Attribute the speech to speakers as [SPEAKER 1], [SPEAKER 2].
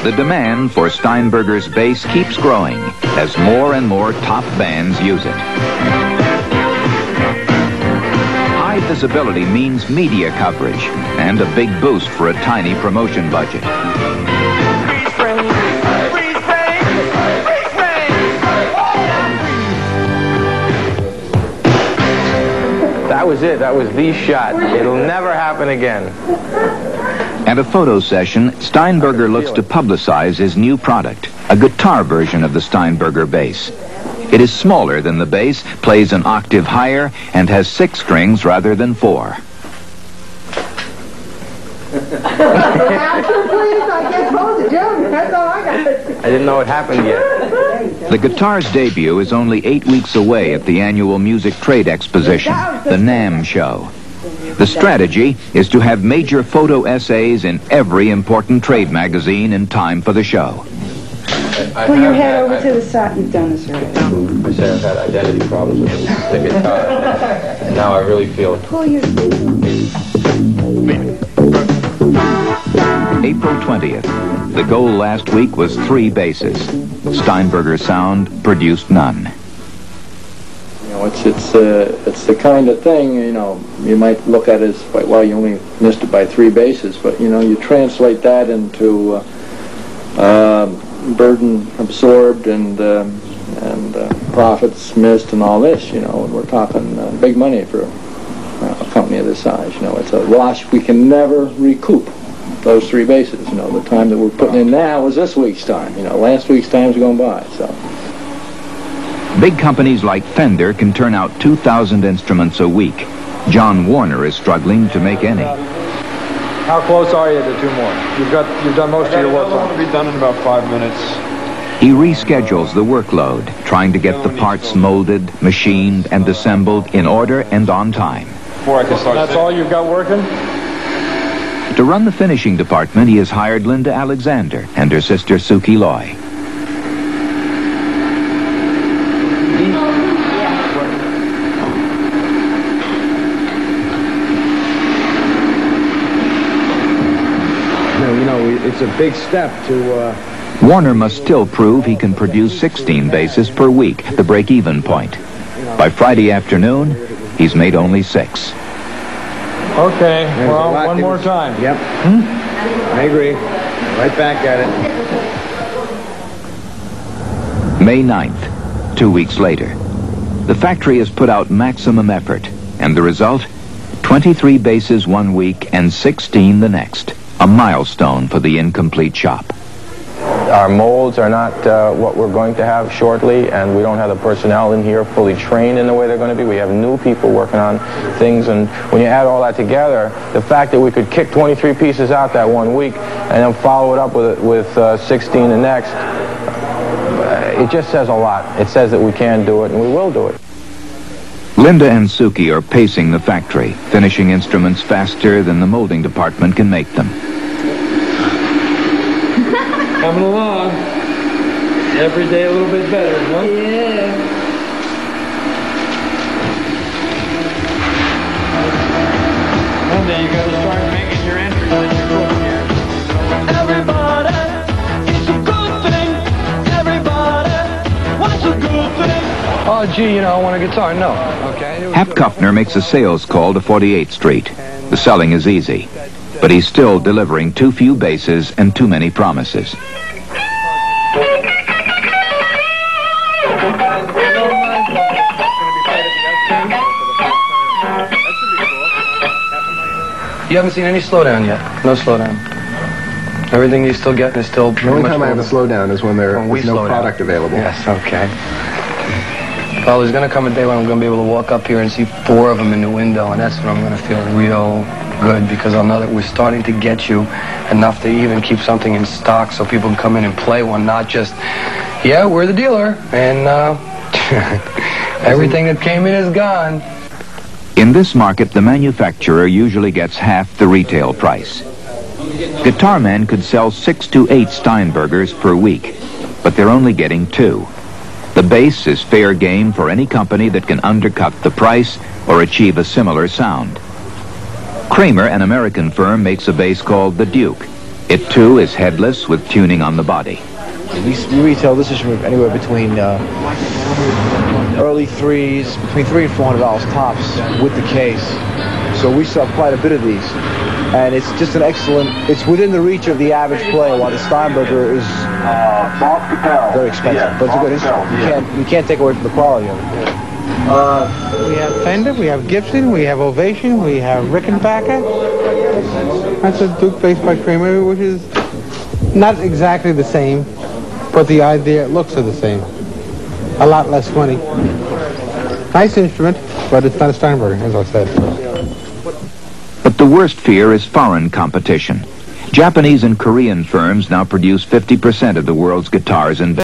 [SPEAKER 1] The demand for Steinberger's bass keeps growing as more and more top bands use it. High visibility means media coverage and a big boost for a tiny promotion budget.
[SPEAKER 2] That was it. That was the shot. It'll never happen again.
[SPEAKER 1] At a photo session, Steinberger looks to publicize his new product, a guitar version of the Steinberger bass. It is smaller than the bass, plays an octave higher, and has 6 strings rather than 4.
[SPEAKER 2] I didn't know it happened yet.
[SPEAKER 1] The guitar's debut is only 8 weeks away at the annual music trade exposition, the NAMM show. The strategy is to have major photo essays in every important trade magazine in time for the show.
[SPEAKER 3] Pull your head over to the side. You've done this already.
[SPEAKER 2] I said I've had identity problems with the guitar, and now I really feel it.
[SPEAKER 3] Pull your...
[SPEAKER 1] April 20th. The goal last week was 3 basses. Steinberger sound produced none.
[SPEAKER 4] You know, it's the kind of thing, you know, you might look at it as, well, you only missed it by 3 basses, but, you know, you translate that into burden absorbed and profits missed and all this, you know, and we're talking big money for a company of this size. You know, it's a loss we can never recoup. Those 3 basses, you know, the time that we're putting in now is this week's time. You know, last week's time's gone by, so.
[SPEAKER 1] Big companies like Fender can turn out 2,000 instruments a week. John Warner is struggling to make any.
[SPEAKER 5] How close are you to 2 more? You've done most of your work.
[SPEAKER 6] It'll be done in about 5 minutes.
[SPEAKER 1] He reschedules the workload, trying to get the parts molded, machined, and assembled in order and on time.
[SPEAKER 6] Before I can start.
[SPEAKER 5] That's all you've got working?
[SPEAKER 1] To run the finishing department, he has hired Linda Alexander and her sister Suki Loy.
[SPEAKER 5] You know, it's a big step to...
[SPEAKER 1] Warner must still prove he can produce 16 basses per week, the break-even point. By Friday afternoon, he's made only 6.
[SPEAKER 5] Okay, well, one more time.
[SPEAKER 7] Yep. I agree. Right back at
[SPEAKER 1] it. May 9th, 2 weeks later. The factory has put out maximum effort, and the result? 23 basses 1 week and 16 the next. A milestone for the incomplete shop.
[SPEAKER 2] Our molds are not what we're going to have shortly, and we don't have the personnel in here fully trained in the way they're going to be. We have new people working on things, and when you add all that together, the fact that we could kick 23 pieces out that 1 week and then follow it up with 16 the next, it just says a lot. It says that we can do it, and we will do it.
[SPEAKER 1] Linda and Suki are pacing the factory, finishing instruments faster than the molding department can make them.
[SPEAKER 5] Coming along. Every day a little bit better, huh?
[SPEAKER 3] Yeah.
[SPEAKER 5] One day you got to start making your entries in your book here.
[SPEAKER 8] Everybody, it's a good thing. Everybody, what's a good thing?
[SPEAKER 5] Oh, gee, you know, I want a guitar. No. Okay.
[SPEAKER 1] Hap Kuffner makes a sales call to 48th Street. The selling is easy, but he's still delivering too few basses and too many promises.
[SPEAKER 9] You haven't seen any slowdown yet? No slowdown. Everything you still get is still...
[SPEAKER 7] The only time I have a slowdown is when there's no product available.
[SPEAKER 9] Yes, okay. Well, there's going to come a day when I'm going to be able to walk up here and see 4 of them in the window, and that's when I'm going to feel real good, because I'll know that we're starting to get you enough to even keep something in stock so people can come in and play one, not just, yeah, we're the dealer, and everything that came in is gone.
[SPEAKER 1] In this market, the manufacturer usually gets half the retail price. Guitar Men could sell 6 to 8 Steinbergers per week, but they're only getting 2. The bass is fair game for any company that can undercut the price or achieve a similar sound. Kramer, an American firm, makes a bass called the Duke. It, too, is headless with tuning on the body.
[SPEAKER 7] We retail this instrument anywhere between early threes, between $300 and $400 tops with the case. So we sell quite a bit of these. And it's just an excellent, it's within the reach of the average player, while the Steinberger is very expensive. But it's a good instrument. You can't take away from the quality of it.
[SPEAKER 5] We have Fender, we have Gibson, we have Ovation, we have Rickenbacker. That's a Duke bass by Kramer, which is not exactly the same, but the idea, looks are the same. A lot less money. Nice instrument, but it's not a Steinberger, as I said.
[SPEAKER 1] But the worst fear is foreign competition. Japanese and Korean firms now produce 50% of the world's guitars and